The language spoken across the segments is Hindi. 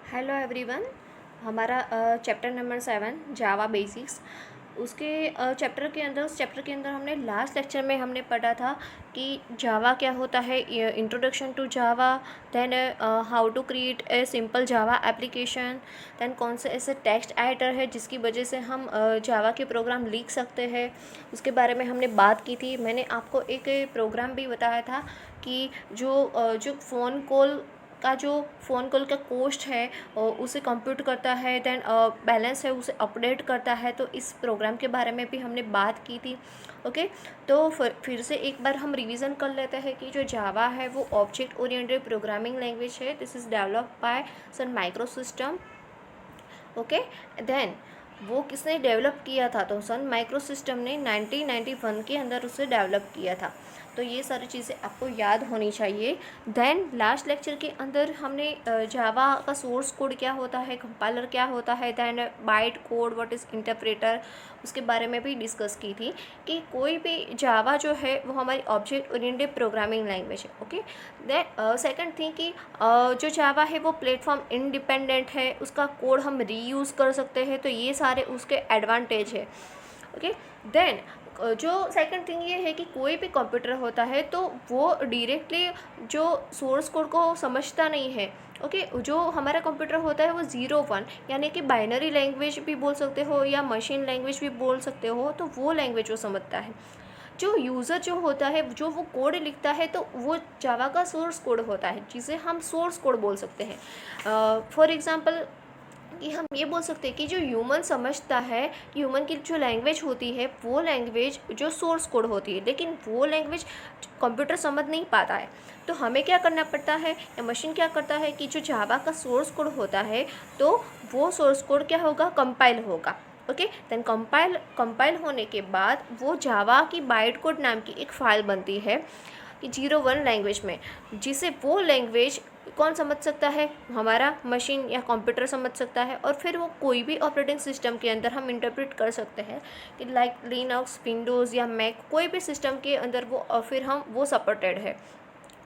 Hello everyone. हमारा चैप्टर नंबर 7 जावा बेसिक्स, उसके चैप्टर के अंदर उस चैप्टर के अंदर हमने लास्ट लेक्चर में हमने पढ़ा था कि जावा क्या होता है, introduction to Java, then how to create a simple Java application, then कौन से ऐसे टेक्स्ट एडिटर है जिसकी वजह से हम जावा के प्रोग्राम लिख सकते हैं, उसके बारे में हमने बात की थी। मैंने आपको एक प्रोग्राम भी बताया था कि जो फ़ोन कॉल का कॉस्ट है उसे कंप्यूट करता है, देन बैलेंस है उसे अपडेट करता है। तो इस प्रोग्राम के बारे में भी हमने बात की थी। ओके, तो फिर से एक बार हम रिवीजन कर लेते हैं कि जो जावा है वो ऑब्जेक्ट ओरिएंटेड प्रोग्रामिंग लैंग्वेज है। This is developed by Sun micro system. Okay, then वो किसने डेवलप किया था? तो सन माइक्रो सिस्टम ने 1991 के अंदर उसे डेवलप किया था। तो ये सारी चीज़ें आपको याद होनी चाहिए। देन लास्ट लेक्चर के अंदर हमने जावा का सोर्स कोड क्या होता है, कंपाइलर क्या होता है, then byte code, what is interpreter, उसके बारे में भी डिस्कस की थी कि कोई भी जावा जो है वो हमारी ऑब्जेक्ट ओरिएंटेड प्रोग्रामिंग लैंग्वेज है। ओके, देन सेकंड थिंग कि जो जावा है वो प्लेटफॉर्म इंडिपेंडेंट है, उसका कोड हम रीयूज़ कर सकते हैं। तो ये सारे उसके एडवांटेज है। ओके, देन जो सेकंड थिंग ये है कि कोई भी कंप्यूटर होता है तो वो डायरेक्टली जो सोर्स कोड को समझता नहीं है। ओके, जो हमारा कंप्यूटर होता है वो 0 1 यानी कि बाइनरी लैंग्वेज भी बोल सकते हो या मशीन लैंग्वेज भी बोल सकते हो, तो वो लैंग्वेज वो समझता है। जो यूज़र जो होता है, जो वो कोड लिखता है, तो वो जावा का सोर्स कोड होता है जिसे हम सोर्स कोड बोल सकते हैं। फॉर एग्ज़ाम्पल कि हम ये बोल सकते हैं कि जो ह्यूमन समझता है, ह्यूमन की जो लैंग्वेज होती है वो लैंग्वेज जो सोर्स कोड होती है, लेकिन वो लैंग्वेज कंप्यूटर समझ नहीं पाता है। तो हमें क्या करना पड़ता है या मशीन क्या करता है कि जो जावा का सोर्स कोड होता है तो वो सोर्स कोड क्या होगा, कंपाइल होगा। ओके, देन कंपाइल होने के बाद वो जावा की बाइट कोड नाम की एक फ़ाइल बनती है कि 0 1 लैंग्वेज में, जिसे वो लैंग्वेज कौन समझ सकता है, हमारा मशीन या कंप्यूटर समझ सकता है। और फिर वो कोई भी ऑपरेटिंग सिस्टम के अंदर हम इंटरप्रेट कर सकते हैं कि लाइक लिनक्स, विंडोज़ या मैक, कोई भी सिस्टम के अंदर वो और फिर हम वो सपोर्टेड है,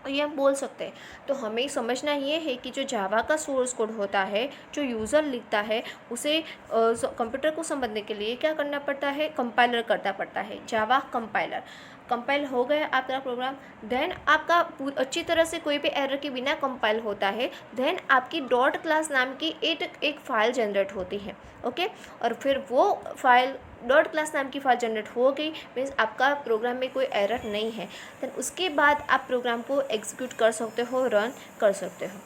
ये हम बोल सकते हैं। तो हमें समझना ये है कि जो जावा का सोर्स कोड होता है, जो यूज़र लिखता है, उसे कंप्यूटर को समझने के लिए क्या करना पड़ता है, कंपाइलर करना पड़ता है, जावा कंपाइलर। कंपाइल हो गया आपका प्रोग्राम, देन आपका अच्छी तरह से कोई भी एरर के बिना कंपाइल होता है, देन आपकी डॉट क्लास नाम की एक फ़ाइल जनरेट होती है। ओके, और फिर वो फाइल डॉट क्लास नाम की फ़ाइल जनरेट हो गई, मीन्स आपका प्रोग्राम में कोई एरर नहीं है। देन उसके बाद आप प्रोग्राम को एग्जीक्यूट कर सकते हो, रन कर सकते हो।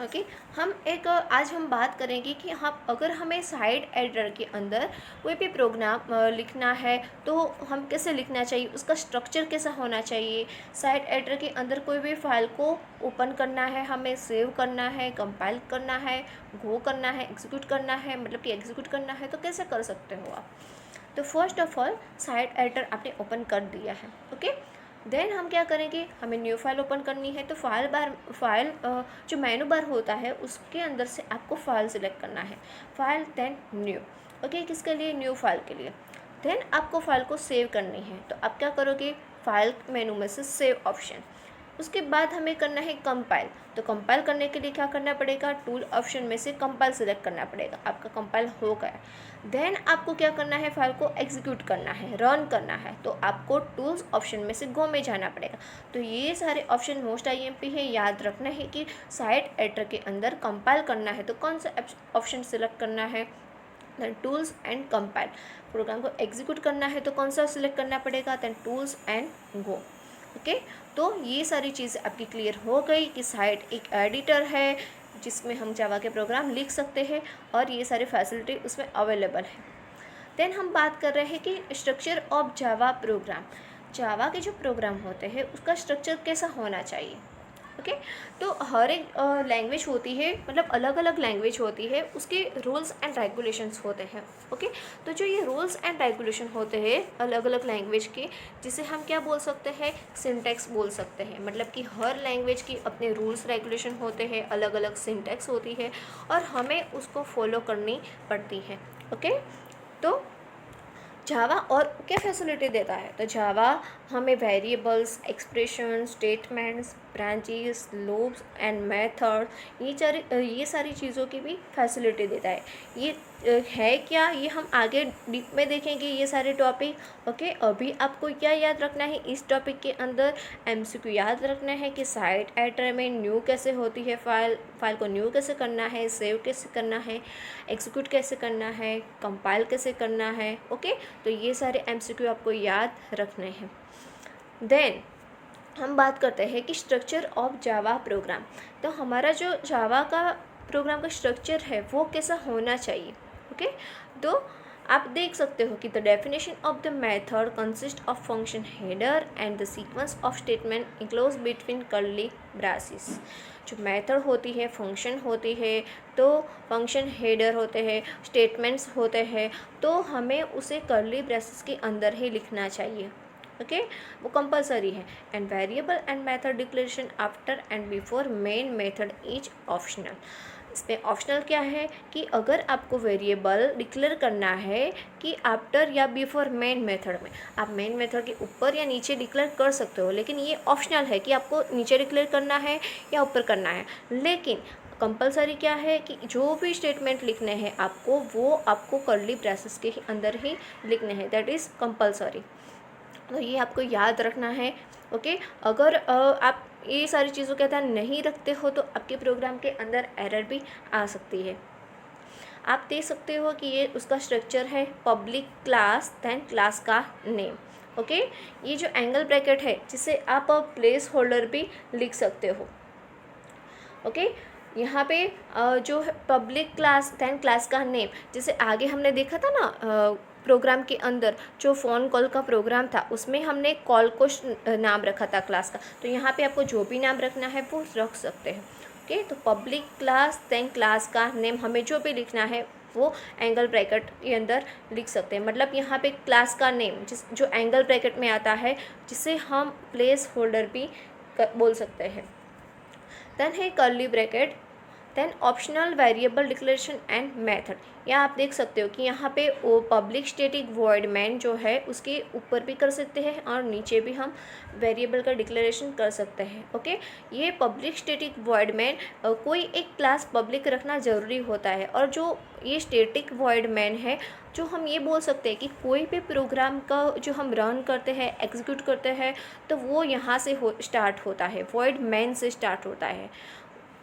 ओके, आज हम बात करेंगे कि हम अगर हमें साइड एडिटर के अंदर कोई भी प्रोग्राम लिखना है तो हम कैसे लिखना चाहिए, उसका स्ट्रक्चर कैसा होना चाहिए। साइड एडिटर के अंदर कोई भी फाइल को ओपन करना है, हमें सेव करना है, कंपाइल करना है, गो करना है, एग्जीक्यूट करना है, मतलब कि एग्जीक्यूट करना है, तो कैसे कर सकते हो आप। तो first of all side editor आपने ओपन कर दिया है। ओके, देन हम क्या करेंगे, हमें न्यू फाइल ओपन करनी है। तो फाइल जो मेनू बार होता है उसके अंदर से आपको फाइल सिलेक्ट करना है, फाइल देन न्यू। ओके, किसके लिए, न्यू फाइल के लिए। देन आपको फाइल को सेव करनी है, तो आप क्या करोगे, फाइल मेनू में से सेव ऑप्शन। उसके बाद हमें करना है कंपाइल। तो कंपाइल करने के लिए क्या करना पड़ेगा, टूल ऑप्शन में से कंपाइल सेलेक्ट करना पड़ेगा। आपका कंपाइल हो गया, देन आपको क्या करना है, फाइल को एग्जीक्यूट करना है, रन करना है। तो आपको टूल्स ऑप्शन में से गो में जाना पड़ेगा। तो ये सारे ऑप्शन मोस्ट IMP है, याद रखना है कि साइड एडिटर के अंदर कंपाइल करना है तो कौन सा ऑप्शन सेलेक्ट करना है, then tools and compile. Program को एग्जीक्यूट करना है तो कौन सा सिलेक्ट करना पड़ेगा, then tools and go. Okay, तो ये सारी चीज़ें आपकी क्लियर हो गई कि साइड एक एडिटर है जिसमें हम जावा के प्रोग्राम लिख सकते हैं और ये सारी फैसिलिटी उसमें अवेलेबल है। देन हम बात कर रहे हैं कि स्ट्रक्चर ऑफ जावा प्रोग्राम, जावा के जो प्रोग्राम होते हैं उसका स्ट्रक्चर कैसा होना चाहिए। ओके, तो हर एक लैंग्वेज होती है, मतलब अलग अलग लैंग्वेज होती है, उसके रूल्स एंड रेगुलेशंस होते हैं। ओके, तो जो ये रूल्स एंड रेगुलेशन होते हैं अलग अलग लैंग्वेज के, जिसे हम क्या बोल सकते हैं, सिंटैक्स बोल सकते हैं। मतलब कि हर लैंग्वेज की अपने रूल्स रेगुलेशन होते हैं, अलग अलग सिंटैक्स होती है और हमें उसको फॉलो करनी पड़ती है। ओके, तो जावा और क्या फैसिलिटी देता है, तो जावा हमें variables, expression, statements, branches, loops and method, ये सारी चीज़ों की भी फैसिलिटी देता है। ये है क्या, ये हम आगे डीप में देखेंगे ये सारे टॉपिक। ओके, अभी आपको क्या याद रखना है इस टॉपिक के अंदर, एमसीक्यू याद रखना है कि साइट एडिटर में न्यू कैसे होती है, फाइल को न्यू कैसे करना है, सेव कैसे करना है, एग्जीक्यूट कैसे करना है, कंपाइल कैसे करना है। ओके, तो ये सारे एमसीक्यू आपको याद रखने हैं। देन हम बात करते हैं कि स्ट्रक्चर ऑफ जावा प्रोग्राम। तो हमारा जो जावा का प्रोग्राम का स्ट्रक्चर है वो कैसा होना चाहिए। ओके, तो आप देख सकते हो कि the definition of the method consist of function header and the sequence of statement enclose between curly braces. जो मेथड होती है, फंक्शन होती है, तो फंक्शन हेडर होते हैं, स्टेटमेंट्स होते हैं, तो हमें उसे कर्ली ब्रेसेस के अंदर ही लिखना चाहिए। ओके, वो कंपलसरी है। And variable and method declaration after and before main method is optional. इसमें ऑप्शनल क्या है कि अगर आपको वेरिएबल डिक्लेयर करना है कि आफ्टर या बिफोर मेन मेथड में, आप मेन मेथड के ऊपर या नीचे डिक्लेयर कर सकते हो, लेकिन ये ऑप्शनल है कि आपको नीचे डिक्लेयर करना है या ऊपर करना है। लेकिन कंपलसरी क्या है कि जो भी स्टेटमेंट लिखने हैं आपको, वो आपको कर्ली ब्रेसेस के अंदर ही लिखने हैं, दैट इज़ कंपलसरी। तो ये आपको याद रखना है। ओके, अगर आप ये सारी चीज़ों का ध्यान नहीं रखते हो तो आपके प्रोग्राम के अंदर एरर भी आ सकती है। आप देख सकते हो कि ये उसका स्ट्रक्चर है, पब्लिक क्लास देन क्लास का नेम। ओके, ये जो एंगल ब्रैकेट है जिसे आप प्लेस होल्डर भी लिख सकते हो। ओके, यहाँ पे जो पब्लिक क्लास देन क्लास का नेम, जैसे आगे हमने देखा था ना प्रोग्राम के अंदर जो फ़ोन कॉल का प्रोग्राम था उसमें हमने कॉल को नाम रखा था क्लास का, तो यहाँ पे आपको जो भी नाम रखना है वो रख सकते हैं। ओके, तो पब्लिक क्लास देन क्लास का नेम हमें जो भी लिखना है वो एंगल ब्रैकेट के अंदर लिख सकते हैं। मतलब यहाँ पे क्लास का नेम जो एंगल ब्रैकेट में आता है, जिसे हम प्लेस होल्डर भी बोल सकते हैं। देन है curly bracket, then optional variable declaration and method. यहाँ आप देख सकते हो कि यहाँ पे वो पब्लिक स्टैटिक वॉइड मैन जो है उसके ऊपर भी कर सकते हैं और नीचे भी हम वेरिएबल का डिक्लेरेशन कर सकते हैं। ओके, ये पब्लिक स्टैटिक वॉइड मैन, कोई एक क्लास पब्लिक रखना ज़रूरी होता है, और जो ये स्टैटिक वॉइड मैन है, जो हम ये बोल सकते हैं कि कोई भी प्रोग्राम का जो हम रन करते हैं, एग्जीक्यूट करते हैं, तो वो यहाँ से स्टार्ट होता है, वॉइड मैन से स्टार्ट होता है,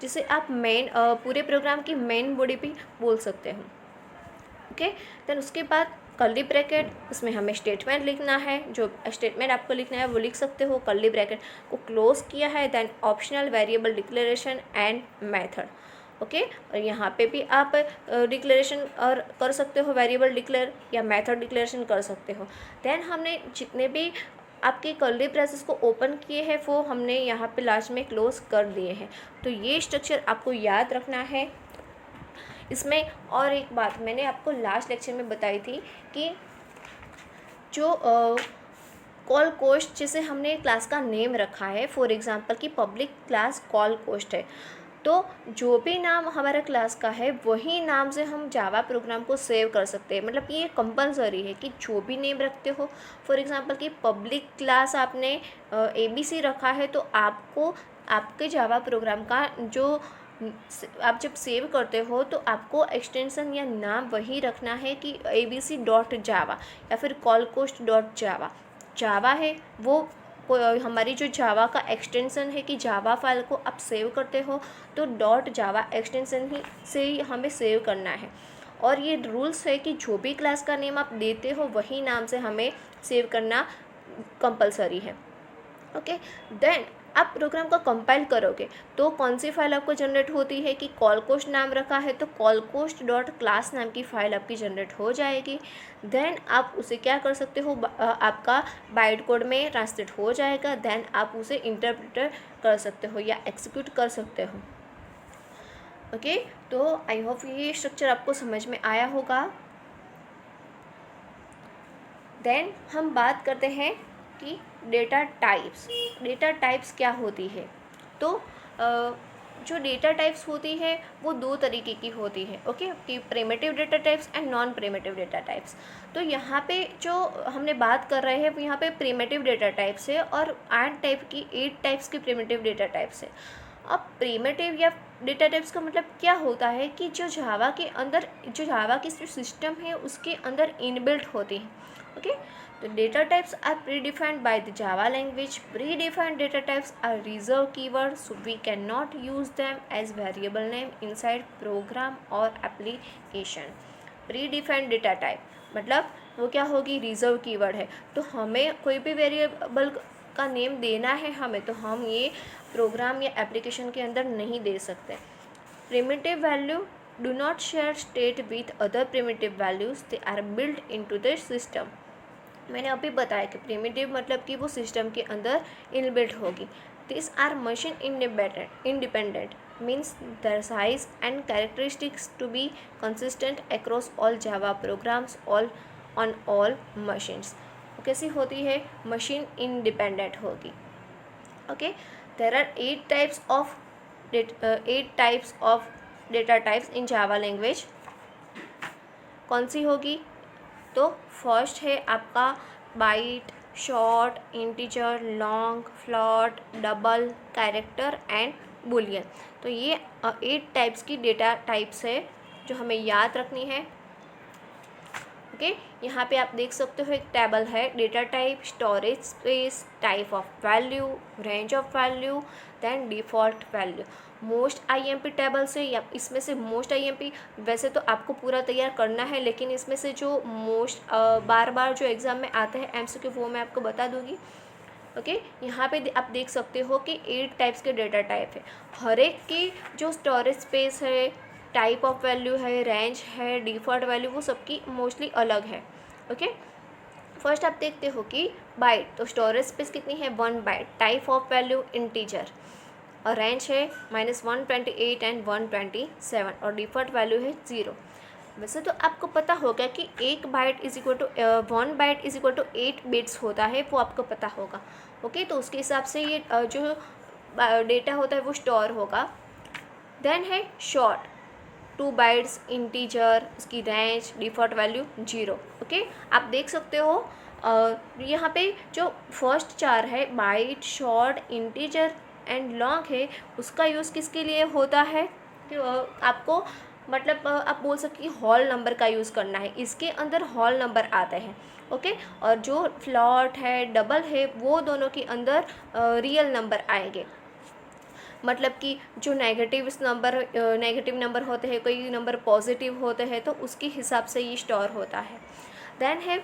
जिसे आप मेन पूरे प्रोग्राम की मेन बॉडी भी बोल सकते हो। ओके, देन उसके बाद कर्ली ब्रैकेट, उसमें हमें स्टेटमेंट लिखना है, जो स्टेटमेंट आपको लिखना है वो लिख सकते हो। कर्ली ब्रैकेट को क्लोज किया है, then optional variable declaration and method. Okay, और यहाँ पे भी आप डिक्लेरेशन और कर सकते हो, वेरिएबल डिक्लेयर या मेथड डिक्लेरेशन कर सकते हो। देन हमने जितने भी आपके कर्ली ब्रेसेस को ओपन किए हैं वो हमने यहाँ पे लास्ट में क्लोज कर दिए हैं। तो ये स्ट्रक्चर आपको याद रखना है। इसमें और एक बात मैंने आपको लास्ट लेक्चर में बताई थी कि जो कॉल कोस्ट, जिसे हमने क्लास का नेम रखा है, फॉर एग्जांपल कि पब्लिक क्लास कॉल कोस्ट है, तो जो भी नाम हमारा क्लास का है वही नाम से हम जावा प्रोग्राम को सेव कर सकते हैं। मतलब ये कंपलसरी है कि जो भी नेम रखते हो, फॉर एग्जांपल कि पब्लिक क्लास आपने ABC रखा है, तो आपको आपके जावा प्रोग्राम का जो आप जब सेव करते हो तो आपको एक्सटेंशन या नाम वही रखना है कि abc.java या फिर callcoast.java। जावा है वो हमारी जो जावा का एक्सटेंशन है कि जावा फाइल को आप सेव करते हो तो .java एक्सटेंशन ही से ही हमें सेव करना है। और ये रूल्स है कि जो भी क्लास का नेम आप देते हो वही नाम से हमें सेव करना कंपलसरी है। ओके, देन आप प्रोग्राम को कंपाइल करोगे तो कौन सी फाइल आपको जनरेट होती है कि कॉलकोस्ट नाम रखा है तो callcoast.class नाम की फ़ाइल आपकी जनरेट हो जाएगी। देन आप उसे क्या कर सकते हो, आपका बाइट कोड में ट्रांसलेट हो जाएगा। देन आप उसे इंटरप्रेटर कर सकते हो या एग्जीक्यूट कर सकते हो। ओके, तो आई होप ये स्ट्रक्चर आपको समझ में आया होगा। देन हम बात करते हैं कि डेटा टाइप्स क्या होती है। तो जो डेटा टाइप्स होती है वो दो तरीके की होती है, ओके, कि primitive data types and non primitive data types. तो यहाँ पे जो हमने बात कर रहे हैं वो यहाँ पे प्रिमिटिव डेटा टाइप्स है और 8 टाइप्स की प्रिमिटिव डेटा टाइप्स है। अब प्रिमिटिव या डेटा टाइप्स का मतलब क्या होता है कि जो जावा के अंदर, जो जावा की सिस्टम है उसके अंदर इनबिल्ट होती है, ओके। तो data types are predefined by the Java language. Predefined data types are reserved keywords, so we cannot use them as variable name inside program or application. Predefined data type मतलब वो क्या होगी, रिजर्व कीवर्ड है, तो हमें कोई भी वेरिएबल का नेम देना है हमें, तो हम ये प्रोग्राम या एप्लीकेशन के अंदर नहीं दे सकते। Primitive value do not share state with other primitive values, they are built into the system. मैंने अभी बताया कि प्रिमिटिव मतलब कि वो सिस्टम के अंदर इनबिल्ट होगी। This are machine independent means their size and characteristics to be consistent across all Java programs on all machines. कैसी होती है, मशीन इंडिपेंडेंट होगी, okay. There are 8 types of data types in Java language. कौन सी होगी, तो फर्स्ट है आपका byte, short, integer, long, float, double, character and boolean. तो ये 8 टाइप्स की डेटा टाइप्स है जो हमें याद रखनी है, ओके। यहाँ पे आप देख सकते हो एक टेबल है, data type, storage space, type of value, range of value, then default value. Most IMP table से या इसमें से मोस्ट आईएमपी वैसे तो आपको पूरा तैयार करना है, लेकिन इसमें से जो मोस्ट बार बार जो एग्ज़ाम में आते हैं एमसीक्यू वो मैं आपको बता दूंगी, ओके। यहाँ पे आप देख सकते हो कि 8 टाइप्स के डेटा टाइप है। हर एक की जो स्टोरेज स्पेस है, टाइप ऑफ वैल्यू है, रेंज है, डिफ़ॉल्ट वैल्यू, वो सबकी मोस्टली अलग है, ओके। फर्स्ट आप देखते हो कि बाइट, तो स्टोरेज स्पेस कितनी है, 1 byte, type of value integer, और रेंज है -128 एंड 127 और डिफ़ॉल्ट वैल्यू है 0। वैसे तो आपको पता होगा कि 1 byte is equal to 1 byte is equal to 8 bits होता है, वो आपको पता होगा, ओके। तो उसके हिसाब से ये जो डेटा होता है वो स्टोर होगा। देन है शॉर्ट, 2 बाइट्स, इंटीजर, उसकी रेंज, डिफ़ॉल्ट वैल्यू 0, ओके। आप देख सकते हो यहाँ पे जो फर्स्ट 4 है, byte, short, integer and long है, उसका यूज़ किसके लिए होता है कि आपको मतलब आप बोल सकते हैं हॉल नंबर का यूज़ करना है, इसके अंदर हॉल नंबर आते हैं, ओके। और जो फ्लॉट है, डबल है, वो दोनों के अंदर रियल नंबर आएंगे। मतलब कि जो नेगेटिव नंबर होते हैं, कोई नंबर पॉजिटिव होते हैं, तो उसके हिसाब से ये स्टोर होता है। देन है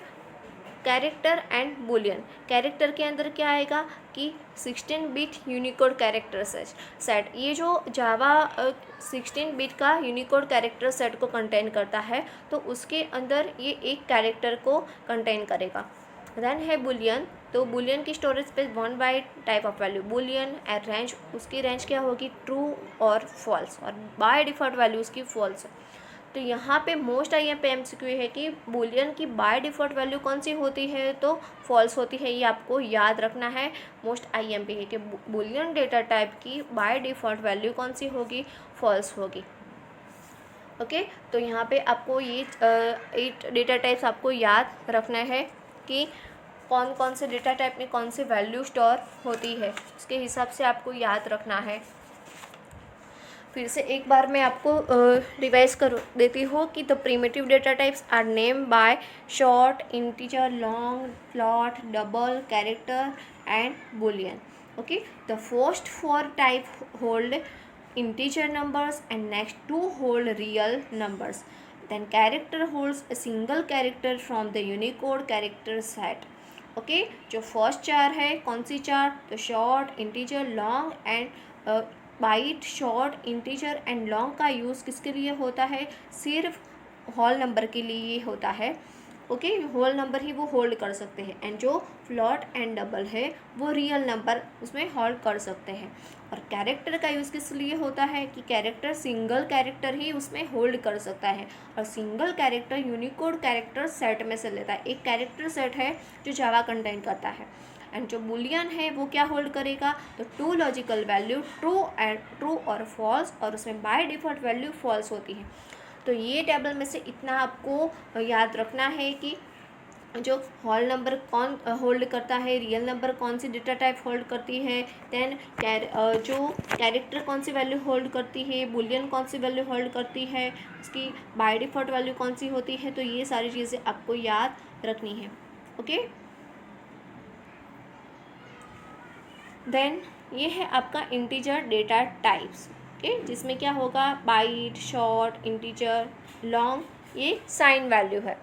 कैरेक्टर एंड बुलियन। कैरेक्टर के अंदर क्या आएगा कि 16 बिट यूनिकोड कैरेक्टर सेट। ये जो जावा 16 बिट का यूनिकोड कैरेक्टर सेट को कंटेन करता है, तो उसके अंदर ये एक कैरेक्टर को कंटेन करेगा। देन है बुलियन, तो बुलियन की storage space 1 byte, type of value boolean, and range, उसकी रेंज क्या होगी, ट्रू और फॉल्स, और बाय डिफ़ॉल्ट वैल्यू उसकी फॉल्स है। तो यहाँ पे मोस्ट आईएमपी एमसीक्यू है कि बुलियन की बाय डिफ़ॉल्ट वैल्यू कौन सी होती है, तो फॉल्स होती है। ये आपको याद रखना है, मोस्ट आईएमपी है कि बुलियन डेटा टाइप की बाय डिफ़ॉल्ट वैल्यू कौन सी होगी, फॉल्स होगी, ओके। तो यहाँ पे आपको ये 8 डेटा टाइप्स आपको याद रखना है कि कौन कौन से डेटा टाइप में कौन सी वैल्यू स्टोर होती है, उसके हिसाब से आपको याद रखना है। फिर से एक बार मैं आपको रिवाइज कर देती हूँ कि the primitive data types are name by short, integer, long, float, double, character and boolean, okay. The first 4 type hold integer numbers and next 2 hold real numbers. Then character holds a single character from the Unicode character set. Okay, जो फर्स्ट 4 है कौन सी 4, तो short, integer, long and byte. Short, integer and long का यूज़ किसके लिए होता है, सिर्फ होल नंबर के लिए होता है, ओके। होल नंबर ही वो होल्ड कर सकते हैं। एंड जो फ्लॉट एंड डबल है वो रियल नंबर उसमें होल्ड कर सकते हैं। और कैरेक्टर का यूज़ किस लिए होता है कि कैरेक्टर सिंगल कैरेक्टर ही उसमें होल्ड कर सकता है, और single character Unicode character set में से लेता है। एक कैरेक्टर सेट है जो जावा कंटेन करता है। एंड जो बुलियन है वो क्या होल्ड करेगा, तो टू लॉजिकल वैल्यू ट्रू और फॉल्स, और उसमें बाय डिफ़ॉल्ट वैल्यू फॉल्स होती है। तो ये टेबल में से इतना आपको याद रखना है कि जो होल नंबर कौन होल्ड करता है, रियल नंबर कौन सी डेटा टाइप होल्ड करती है, देन जो कैरेक्टर कौन सी वैल्यू होल्ड करती है, बुलियन कौन सी वैल्यू होल्ड करती है, उसकी बाय डिफ़ॉल्ट वैल्यू कौन सी होती है। तो ये सारी चीज़ें आपको याद रखनी है। ओके, देन ये है आपका इंटीजर डेटा टाइप्स। ओके, जिसमें क्या होगा, बाइट, शॉर्ट, इंटीजर, लॉन्ग, ये साइन वैल्यू है।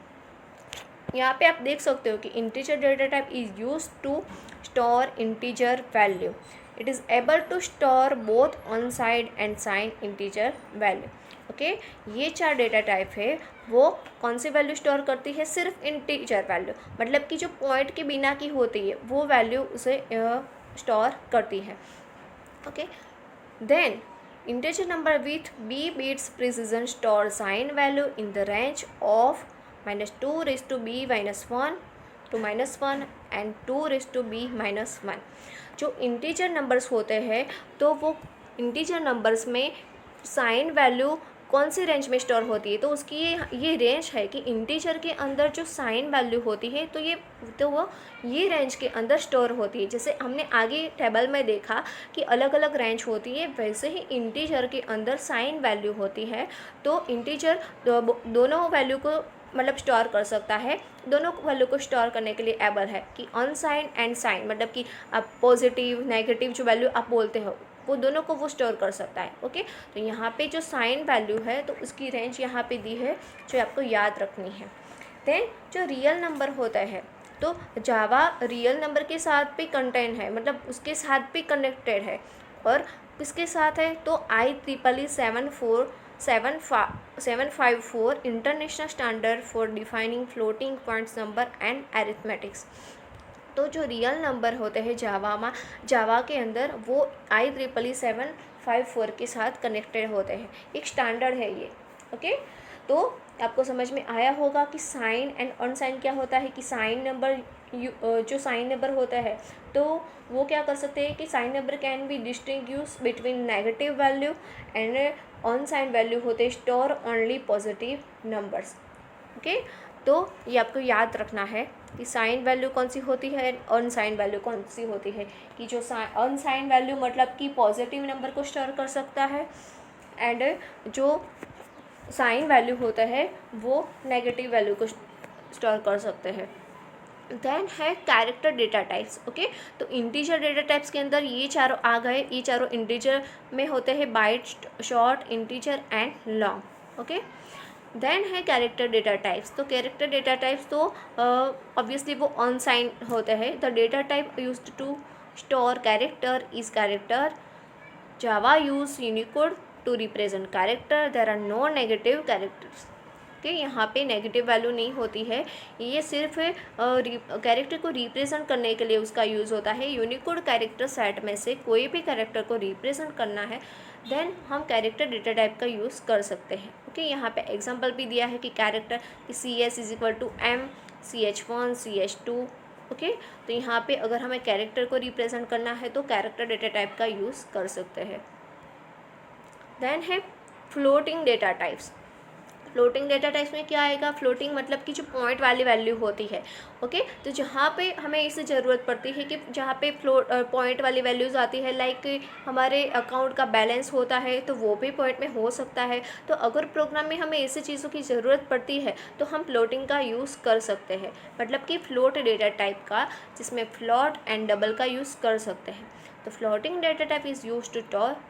यहाँ पे आप देख सकते हो कि integer data type is use to store integer value. It is able to store both unsigned and sign integer value. Okay, ये 4 डेटा टाइप है वो कौन सी वैल्यू स्टोर करती है, सिर्फ इंटीजर वैल्यू, मतलब कि जो पॉइंट के बिना की होती है वो वैल्यू उसे स्टोर करती है। Okay, then integer number with b bits precision store sign value in the range of -2 raised to b minus 1 to -1 and 2 raised to b minus 1। जो इंटीजर नंबर्स होते हैं तो वो इंटीजर नंबर्स में साइन वैल्यू कौन सी रेंज में स्टोर होती है, तो उसकी ये रेंज है कि इंटीजर के अंदर जो साइन वैल्यू होती है तो वो ये रेंज के अंदर स्टोर होती है। जैसे हमने आगे टेबल में देखा कि अलग अलग रेंज होती है, वैसे ही इंटीजर के अंदर साइन वैल्यू होती है। तो इंटीजर दोनों वैल्यू को मतलब स्टोर कर सकता है, दोनों वैल्यू को स्टोर करने के लिए एबल है कि अनसाइन एंड साइन, मतलब कि आप पॉजिटिव नेगेटिव जो वैल्यू आप बोलते हो वो दोनों को वो स्टोर कर सकता है। ओके, तो यहाँ पे जो साइन वैल्यू है तो उसकी रेंज यहाँ पे दी है जो आपको याद रखनी है। देन जो रियल नंबर होता है तो जावा रियल नंबर के साथ भी कंटेंट है, मतलब उसके साथ भी कनेक्टेड है, और किसके साथ है तो IEEE 754 international standard for defining floating points number and arithmetics. तो जो रियल नंबर होते हैं जावा के अंदर वो IEEE 754 के साथ कनेक्टेड होते हैं, एक स्टैंडर्ड है ये। ओके, तो आपको समझ में आया होगा कि साइन एंड अनसाइन क्या होता है, कि साइन नंबर जो साइन नंबर होता है तो वो क्या कर सकते हैं कि sign number can be distinguish between negative value and unsign value होते store only positive numbers. Okay, तो ये आपको याद रखना है कि साइन वैल्यू कौन सी होती है, अनसाइन वैल्यू कौन सी होती है। कि जो अनसाइन वैल्यू मतलब कि पॉजिटिव नंबर को स्टोर कर सकता है, एंड जो साइन वैल्यू होता है वो नेगेटिव वैल्यू को स्टोर कर सकते हैं। देन है कैरेक्टर डेटा टाइप्स। ओके, तो इंटीजर डेटा टाइप्स के अंदर ये चारों आ गए, ये चारों इंटीजर में होते हैं, byte, short, integer and long. Okay, then है कैरेक्टर डेटा टाइप्स। तो कैरेक्टर डेटा टाइप्स तो ऑब्वियसली वो अनसाइन होते हैं। The data type used to store character is character. Java use Unicode to represent character. There are no negative characters. कि यहाँ पे नेगेटिव वैल्यू नहीं होती है, ये सिर्फ कैरेक्टर को रिप्रेजेंट करने के लिए उसका यूज़ होता है। यूनिकोड कैरेक्टर सेट में से कोई भी कैरेक्टर को रिप्रेजेंट करना है देन हम कैरेक्टर डेटा टाइप का यूज़ कर सकते हैं। ओके, यहाँ पे एग्जांपल भी दिया है कि character CS = M, CH1, CH2। Okay, तो यहाँ पे अगर हमें कैरेक्टर को रिप्रेजेंट करना है तो कैरेक्टर डेटा टाइप का यूज़ कर सकते हैं। देन है floating data types. Floating data types में क्या आएगा, फ्लोटिंग मतलब कि जो पॉइंट वाली वैल्यू होती है। ओके, तो जहाँ पे हमें इससे ज़रूरत पड़ती है कि जहाँ पे पॉइंट वाली वैल्यूज़ आती है, लाइक हमारे अकाउंट का बैलेंस होता है तो वो भी पॉइंट में हो सकता है। तो अगर प्रोग्राम में हमें ऐसी चीज़ों की ज़रूरत पड़ती है तो हम फ्लोटिंग का यूज़ कर सकते हैं, मतलब कि फ्लोट डेटा टाइप का, जिसमें फ्लॉट एंड डबल का यूज़ कर सकते हैं। तो floating data type is use to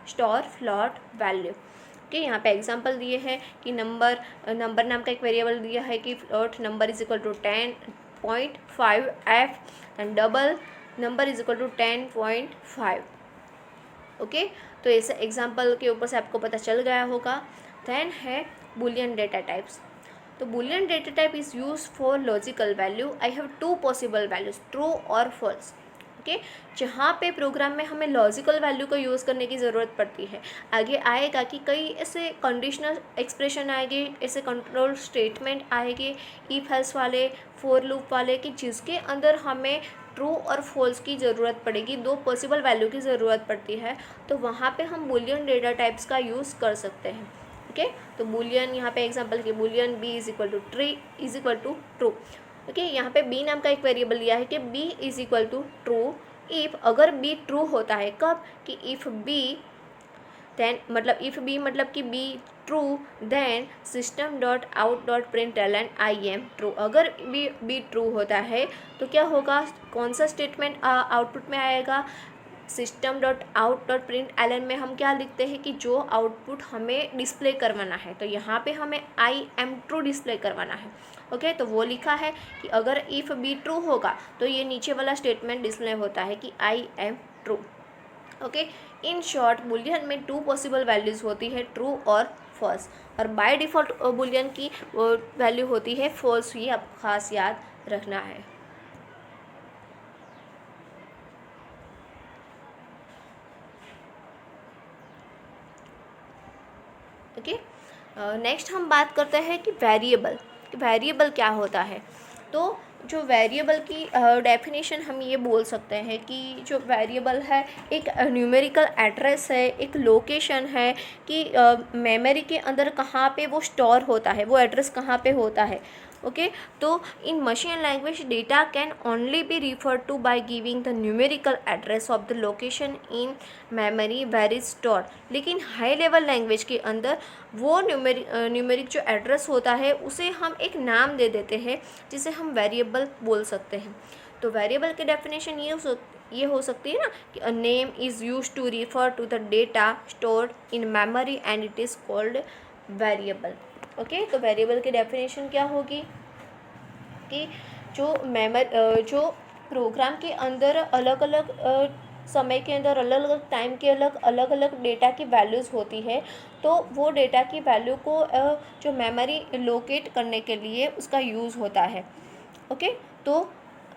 store float value. कि यहाँ पे एग्जांपल दिए हैं कि नंबर नाम का एक वेरिएबल दिया है कि float number = 10.5 f and double number = 10.5। Okay, तो ऐसे एग्जांपल के ऊपर से आपको पता चल गया होगा। देन है बुलियन डेटा टाइप्स। तो Boolean data type is use for logical value. I have 2 possible values, true और फॉल्स। ओके, जहाँ पे प्रोग्राम में हमें लॉजिकल वैल्यू को यूज़ करने की ज़रूरत पड़ती है। आगे आएगा कि कई ऐसे कंडीशनल एक्सप्रेशन आएंगे, ऐसे कंट्रोल स्टेटमेंट आएंगे, इफ एल्स वाले, फॉर लूप वाले, कि जिसके अंदर हमें ट्रू और फॉल्स की ज़रूरत पड़ेगी, दो पॉसिबल वैल्यू की ज़रूरत पड़ती है, तो वहाँ पे हम बूलियन डेटा टाइप्स का यूज़ कर सकते हैं। ओके, तो बूलियन यहाँ पे एग्जांपल के boolean b is equal to true. Okay, यहाँ पे b नाम का एक वेरिएबल लिया है कि b is equal to true if, अगर b ट्रू होता है, कब, कि इफ़ b देन मतलब इफ़ बी मतलब कि B true then system dot out dot print L N I M true. अगर बी ट्रू होता है तो क्या होगा, कौन सा स्टेटमेंट आउटपुट में आएगा, system dot out dot print L N में हम क्या लिखते हैं कि जो आउटपुट हमें डिस्प्ले करवाना है, तो यहाँ पे हमें आई एम ट्रू डिस्प्ले करवाना है। ओके, तो वो लिखा है कि अगर इफ़ बी ट्रू होगा तो ये नीचे वाला स्टेटमेंट डिस्प्ले होता है कि आई M true. Okay, in short Boolean में टू पॉसिबल वैल्यूज़ होती है, ट्रू और फॉल्स, और बाय डिफ़ॉल्ट बुलियन की वैल्यू होती है फॉल्स। ये आपको खास याद रखना है। ओके, नेक्स्ट हम बात करते हैं कि वेरिएबल क्या होता है। तो जो वेरिएबल की डेफिनेशन हम ये बोल सकते हैं कि जो वेरिएबल है एक न्यूमेरिकल एड्रेस है, एक लोकेशन है कि मेमोरी के अंदर कहाँ पे वो स्टोर होता है, वो एड्रेस कहाँ पे होता है। ओके, तो in machine language data can only be refer to by giving the numerical address of the location in memory where is store. लेकिन हाई लेवल लैंग्वेज के अंदर वो न्यूमेरिक जो एड्रेस होता है उसे हम एक नाम दे देते हैं, जिसे हम वेरिएबल बोल सकते हैं। तो वेरिएबल की डेफिनेशन ये हो सकती है ना कि a name is use to refer to the data stored in memory and it is called variable. Okay, तो वेरिएबल की डेफिनेशन क्या होगी कि जो प्रोग्राम के अंदर अलग अलग समय के अंदर अलग अलग टाइम के अलग अलग डेटा की वैल्यूज़ होती है, तो वो डेटा की वैल्यू को जो मेमोरी लोकेट करने के लिए उसका यूज़ होता है। ओके, तो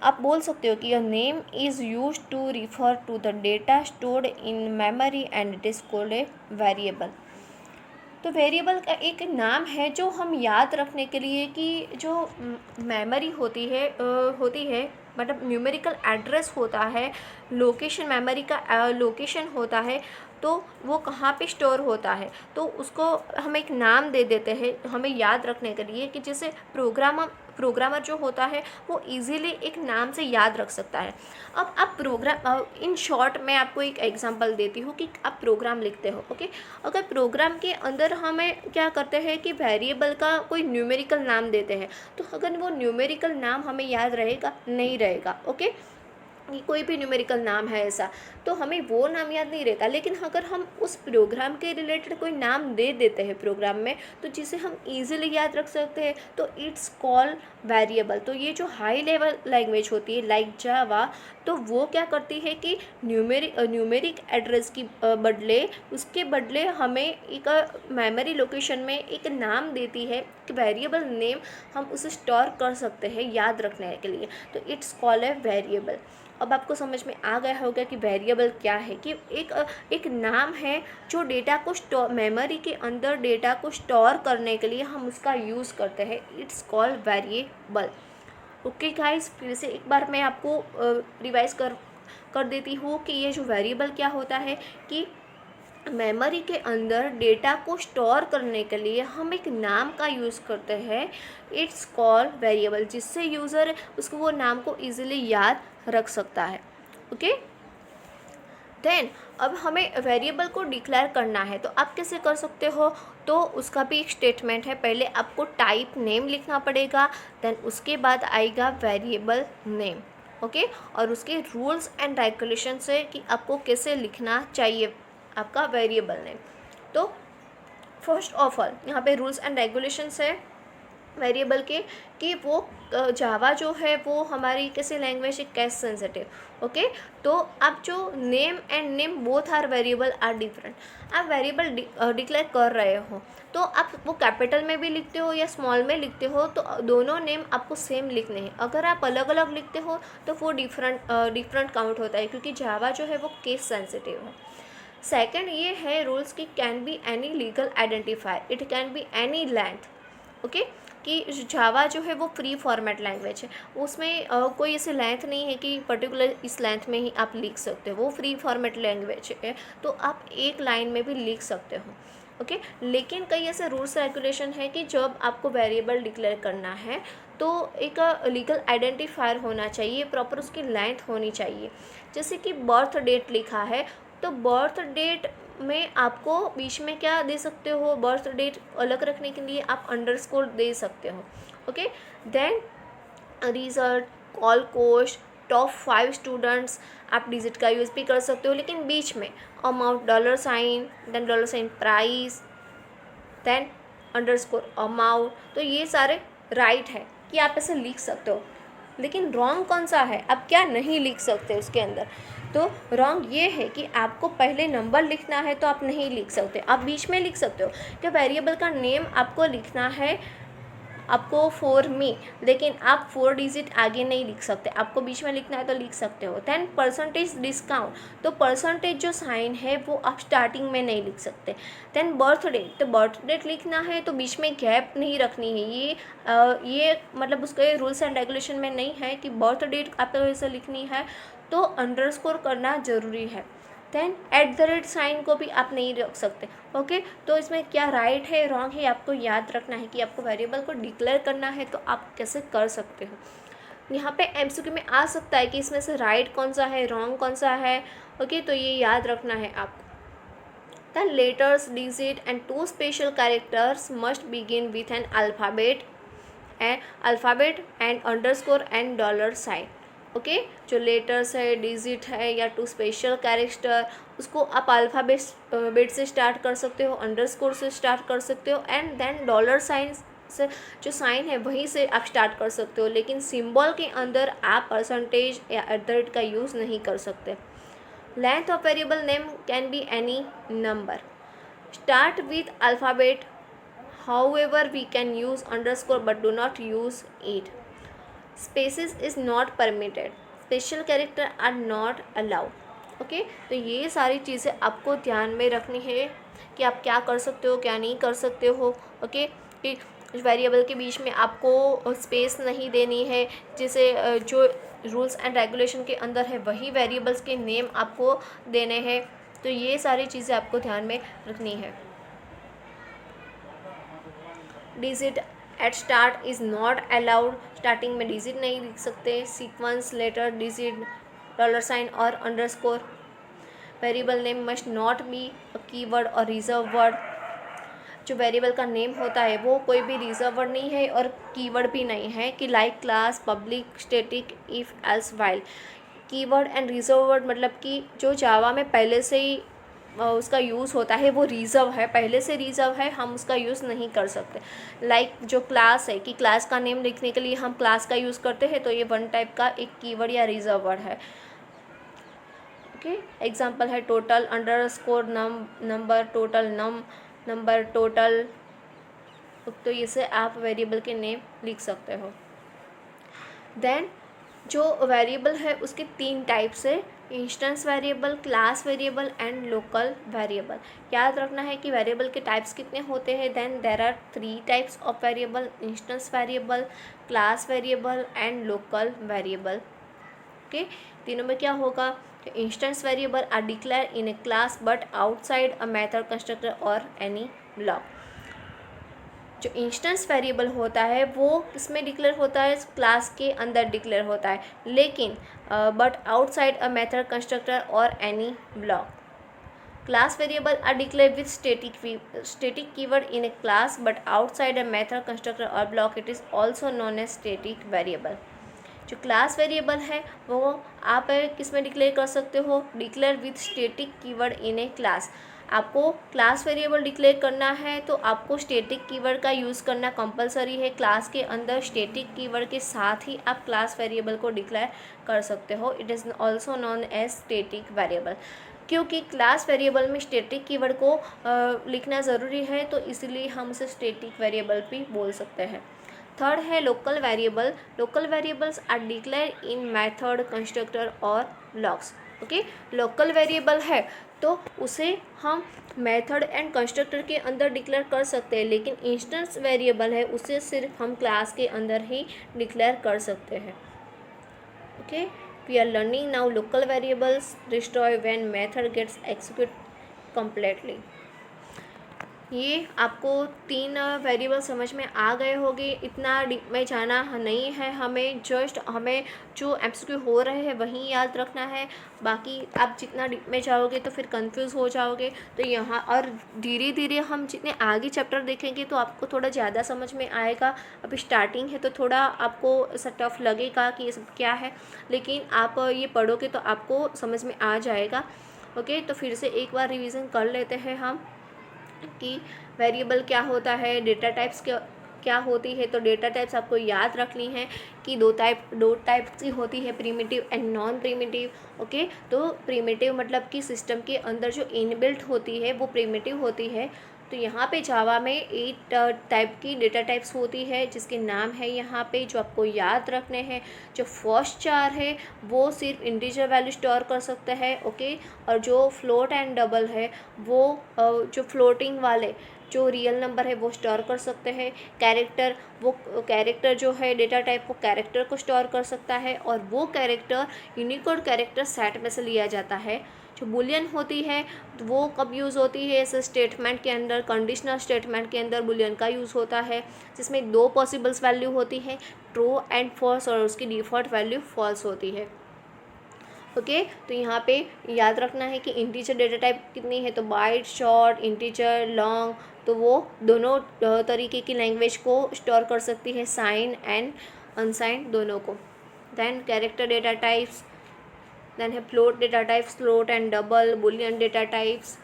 आप बोल सकते हो कि a name is use to refer to the data stored in memory and it is called a variable. तो वेरिएबल का एक नाम है जो हम याद रखने के लिए कि जो मेमोरी होती है मतलब न्यूमेरिकल एड्रेस होता है, लोकेशन मेमोरी का लोकेशन होता है, तो वो कहाँ पे स्टोर होता है, तो उसको हम एक नाम दे देते हैं हमें याद रखने के लिए कि जिसे प्रोग्रामर जो होता है वो इजीली एक नाम से याद रख सकता है। अब आप इन शॉर्ट मैं आपको एक एग्जांपल देती हूँ कि आप प्रोग्राम लिखते हो। ओके, अगर प्रोग्राम के अंदर हमें क्या करते हैं कि वेरिएबल का कोई न्यूमेरिकल नाम देते हैं, तो अगर वो न्यूमेरिकल नाम हमें याद रहेगा नहीं रहेगा। ओके, कि कोई भी न्यूमेरिकल नाम है ऐसा, तो हमें वो नाम याद नहीं रहता, लेकिन अगर हम उस प्रोग्राम के रिलेटेड कोई नाम दे देते हैं प्रोग्राम में, तो जिसे हम इजीली याद रख सकते हैं, तो इट्स कॉल वेरिएबल। तो ये जो हाई लेवल लैंग्वेज होती है लाइक जावा, तो वो क्या करती है कि न्यूमेरिक एड्रेस की उसके बदले हमें एक मेमोरी लोकेशन में एक नाम देती है, एक वेरिएबल नेम हम उसे स्टोर कर सकते हैं याद रखने के लिए, तो इट्स कॉल ए वेरिएबल। अब आपको समझ में आ गया होगा कि वेरिएबल क्या है, कि एक नाम है जो डेटा को मेमोरी के अंदर डेटा को स्टोर करने के लिए हम उसका यूज़ करते हैं, it's called variable. Okay guys, फिर से एक बार मैं आपको रिवाइज कर देती हूँ कि ये जो वेरिएबल क्या होता है कि मेमोरी के अंदर डेटा को स्टोर करने के लिए हम एक नाम का यूज़ करते हैं, इट्स कॉल्ड वेरिएबल, जिससे यूज़र उसको वो नाम को इजीली याद रख सकता है। ओके, देन अब हमें वेरिएबल को डिक्लेयर करना है, तो आप कैसे कर सकते हो, तो उसका भी एक स्टेटमेंट है। पहले आपको टाइप नेम लिखना पड़ेगा, देन उसके बाद आएगा वेरिएबल नेम। ओके, और उसके रूल्स एंड रेगुलेशंस है कि आपको कैसे लिखना चाहिए आपका वेरिएबल नेम। तो फर्स्ट ऑफ ऑल यहाँ पे रूल्स एंड रेगुलेशंस है वेरिएबल के कि वो जावा जो है वो हमारी कैसे लैंग्वेज है, केस सेंसिटिव। ओके, तो अब जो name and name both are variable are different. आप वेरिएबल डिक्लेयर कर रहे हो तो आप वो कैपिटल में भी लिखते हो या स्मॉल में लिखते हो, तो दोनों नेम आपको सेम लिखने हैं। अगर आप अलग अलग लिखते हो तो वो डिफरेंट काउंट होता है, क्योंकि जावा जो है वो केस सेंसिटिव है। सेकेंड ये है रूल्स की can be any legal identifier, it can be any length. Okay, कि जावा जो है वो फ्री फॉर्मेट लैंग्वेज है, उसमें कोई ऐसे लेंथ नहीं है कि पर्टिकुलर इस लेंथ में ही आप लिख सकते हो, वो फ्री फॉर्मेट लैंग्वेज है, तो आप एक लाइन में भी लिख सकते हो। ओके, लेकिन कई ऐसे रूल्स रेगुलेशन है कि जब आपको वेरिएबल डिक्लेयर करना है तो एक लीगल आइडेंटिफायर होना चाहिए, प्रॉपर उसकी लेंथ होनी चाहिए। जैसे कि बर्थ डेट लिखा है, तो बर्थ डेट में आपको बीच में क्या दे सकते हो, बर्थ डेट अलग रखने के लिए आप अंडरस्कोर दे सकते हो। Okay, then result, call cost, top 5 students, आप डिजिट का यूज़ भी कर सकते हो, लेकिन बीच में amount, dollar sign, then dollar sign price, then underscore amount, तो ये सारे राइट है कि आप ऐसे लिख सकते हो। लेकिन रॉन्ग कौन सा है, आप क्या नहीं लिख सकते उसके अंदर? तो रॉन्ग ये है कि आपको पहले नंबर लिखना है तो आप नहीं लिख सकते, आप बीच में लिख सकते हो कि वेरिएबल का नेम आपको लिखना है आपको फॉर मी, लेकिन आप 4 डिजिट आगे नहीं लिख सकते, आपको बीच में लिखना है तो लिख सकते हो। देन परसेंटेज डिस्काउंट, तो परसेंटेज जो साइन है वो आप स्टार्टिंग में नहीं लिख सकते। देन बर्थ डेट, तो बर्थ डेट लिखना है तो बीच में गैप नहीं रखनी है, ये मतलब उसके रूल्स एंड रेगुलेशन में नहीं है कि बर्थ डेट आपको वैसे लिखनी है, तो अंडरस्कोर करना ज़रूरी है। देन @ साइन को भी आप नहीं रख सकते। ओके, तो इसमें क्या राइट है रॉन्ग है आपको याद रखना है कि आपको वेरिएबल को डिक्लेयर करना है तो आप कैसे कर सकते हो। यहाँ पे MCQ में आ सकता है कि इसमें से राइट कौन सा है, रॉन्ग कौन सा है। ओके, तो ये याद रखना है आपको। The letters, digit and 2 special characters must begin with an alphabet and underscore and dollar sign. Okay, जो लेटर्स है, डिजिट है या 2 स्पेशल कैरेक्टर, उसको आप अल्फ़ाबेट से स्टार्ट कर सकते हो, अंडरस्कोर से स्टार्ट कर सकते हो, एंड देन डॉलर साइन से जो साइन है वहीं से आप स्टार्ट कर सकते हो, लेकिन सिंबल के अंदर आप परसेंटेज या @ का यूज़ नहीं कर सकते। Length of variable name can be any number, start with alphabet, however we can use underscore but do not use it. Spaces is not permitted, special character are not allowed। Okay, तो ये सारी चीज़ें आपको ध्यान में रखनी है कि आप क्या कर सकते हो, क्या नहीं कर सकते हो। ओके, कि वेरिएबल के बीच में आपको स्पेस नहीं देनी है, जैसे जो रूल्स एंड रेगुलेशन के अंदर है वही वेरिएबल्स के नेम आपको देने हैं, तो ये सारी चीज़ें आपको ध्यान में रखनी है। Digit at start is not allowed, starting में डिजिट नहीं लिख सकते। Sequence, letter, digit, dollar sign और underscore. Variable name must not be a keyword और रिजर्व वर्ड, जो वेरिएबल का नेम होता है वो कोई भी रिजर्व वर्ड नहीं है और कीवर्ड भी नहीं है, कि like, class, public, static, if, else, while. Keyword and reserve word मतलब कि जो जावा में पहले से ही उसका यूज़ होता है वो रिज़र्व है, पहले से रिज़र्व है, हम उसका यूज़ नहीं कर सकते। लाइक जो क्लास है, कि क्लास का नेम लिखने के लिए हम क्लास का यूज़ करते हैं, तो ये वन टाइप का एक कीवर्ड या रिज़र्व वर्ड है। ओके, एग्जांपल है total, underscore number, total number, total, तो इसे आप वेरिएबल के नेम लिख सकते हो। देन जो वेरिएबल है उसके 3 टाइप्स है, instance variable, class variable and local variable. याद रखना है कि वेरिएबल के टाइप्स कितने होते हैं। Then there are 3 types of variable, instance variable, class variable and local variable. Okay, तीनों में क्या होगा, instance variable are declare in a class but outside a method, constructor और एनी ब्लॉक। जो इंस्टेंस वेरिएबल होता है वो किसमें डिक्लेयर होता है, क्लास के अंदर डिक्लेयर होता है, लेकिन but outside a method, constructor और any block. Class variable are declare with static keyword in a class but outside a method, constructor और block, it is also known as static variable. जो क्लास वेरिएबल है वो आप किस में डिक्लेयर कर सकते हो, declare with static keyword in a class. आपको क्लास वेरिएबल डिक्लेयर करना है तो आपको स्टैटिक कीवर्ड का यूज़ करना कंपलसरी है। क्लास के अंदर स्टैटिक कीवर्ड के साथ ही आप क्लास वेरिएबल को डिक्लेयर कर सकते हो। It is also known as static variable. क्योंकि क्लास वेरिएबल में स्टैटिक कीवर्ड को लिखना ज़रूरी है, तो इसलिए हम उसे स्टैटिक वेरिएबल भी बोल सकते हैं। थर्ड है local variable. Local variables are declare in method, constructor और ब्लॉक्स। ओके। लोकल वेरिएबल है तो उसे हम मेथड एंड कंस्ट्रक्टर के अंदर डिक्लेयर कर सकते हैं, लेकिन इंस्टेंस वेरिएबल है उसे सिर्फ हम क्लास के अंदर ही डिक्लेयर कर सकते हैं। Okay, we are learning now local variables destroy when method gets execute completely. ये आपको 3 वेरिएबल समझ में आ गए होंगे, इतना डीप में जाना नहीं है हमें, जस्ट हमें जो एमसीक्यू हो रहे हैं वहीं याद रखना है। बाकी आप जितना डीप में जाओगे तो फिर कंफ्यूज हो जाओगे। तो यहाँ और धीरे धीरे हम जितने आगे चैप्टर देखेंगे तो आपको थोड़ा ज़्यादा समझ में आएगा। अभी स्टार्टिंग है तो थोड़ा आपको ऐसा टफ लगेगा कि ये सब क्या है, लेकिन आप ये पढ़ोगे तो आपको समझ में आ जाएगा। ओके, तो फिर से एक बार रिवीजन कर लेते हैं हम कि वेरिएबल क्या होता है, डेटा टाइप्स क्या होती है। तो डेटा टाइप्स आपको याद रखनी है कि दो टाइप्स की होती है, primitive and non primitive. Okay, तो प्रिमिटिव मतलब कि सिस्टम के अंदर जो इनबिल्ट होती है वो प्रिमिटिव होती है। तो यहाँ पे जावा में 8 टाइप की डेटा टाइप्स होती है जिसके नाम है यहाँ पे जो आपको याद रखने हैं। जो फर्स्ट 4 है वो सिर्फ इंटीजर वैल्यू स्टोर कर सकता है। ओके, और जो फ्लोट एंड डबल है वो जो फ्लोटिंग वाले जो रियल नंबर है वो स्टोर कर सकते हैं। कैरेक्टर जो है डेटा टाइप वो कैरेक्टर को स्टोर कर सकता है, और वो कैरेक्टर यूनिकोड कैरेक्टर सेट में से लिया जाता है। जो बुलियन होती है तो वो कब यूज़ होती है, ऐसे स्टेटमेंट के अंदर, कंडीशनल स्टेटमेंट के अंदर बुलियन का यूज़ होता है, जिसमें 2 पॉसिबल्स वैल्यू होती है, ट्रू एंड फॉल्स, और उसकी डिफ़ॉल्ट वैल्यू फॉल्स होती है। ओके, तो यहाँ पे याद रखना है कि इंटीजर डेटा टाइप कितनी है, तो बाइट, शॉर्ट, इंटीजर, लॉन्ग। तो वो दोनों तरीके की लैंग्वेज को स्टोर कर सकती है, साइन एंड अनसाइंड दोनों को। Then character data types, then है float data types, float and double, boolean data types,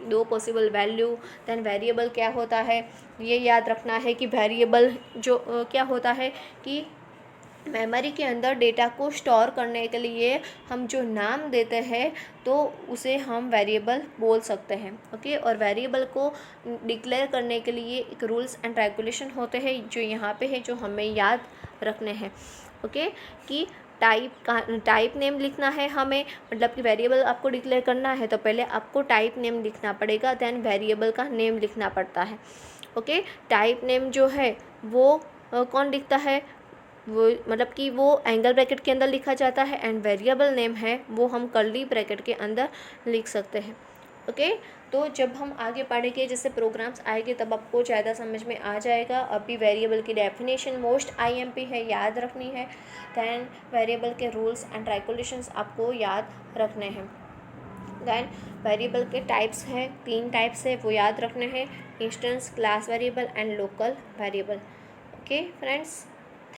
2 possible value. Then variable क्या होता है, ये याद रखना है कि वेरिएबल जो क्या होता है कि मेमोरी के अंदर डेटा को स्टोर करने के लिए हम जो नाम देते हैं तो उसे हम वेरिएबल बोल सकते हैं। ओके, और वेरिएबल को डिक्लेयर करने के लिए एक रूल्स एंड रेगुलेशन होते हैं जो यहाँ पे है, जो हमें याद रखने हैं। ओके, कि टाइप नेम लिखना है हमें, मतलब कि वेरिएबल आपको डिक्लेयर करना है तो पहले आपको टाइप नेम लिखना पड़ेगा, देन वेरिएबल का नेम लिखना पड़ता है। ओके, टाइप नेम जो है वो कौन लिखता है, वो मतलब कि वो एंगल ब्रैकेट के अंदर लिखा जाता है, एंड वेरिएबल नेम है वो हम कर्ली ब्रैकेट के अंदर लिख सकते हैं। ओके, तो जब हम आगे पढ़ेंगे जैसे प्रोग्राम्स आएंगे तब आपको ज़्यादा समझ में आ जाएगा। अभी वेरिएबल की डेफिनेशन मोस्ट IMP है, याद रखनी है। दैन वेरिएबल के रूल्स एंड रेगुलेशंस आपको याद रखने हैं। दैन वेरिएबल के टाइप्स हैं, 3 टाइप्स है वो याद रखने हैं, instance, class variable and local variable. Okay friends.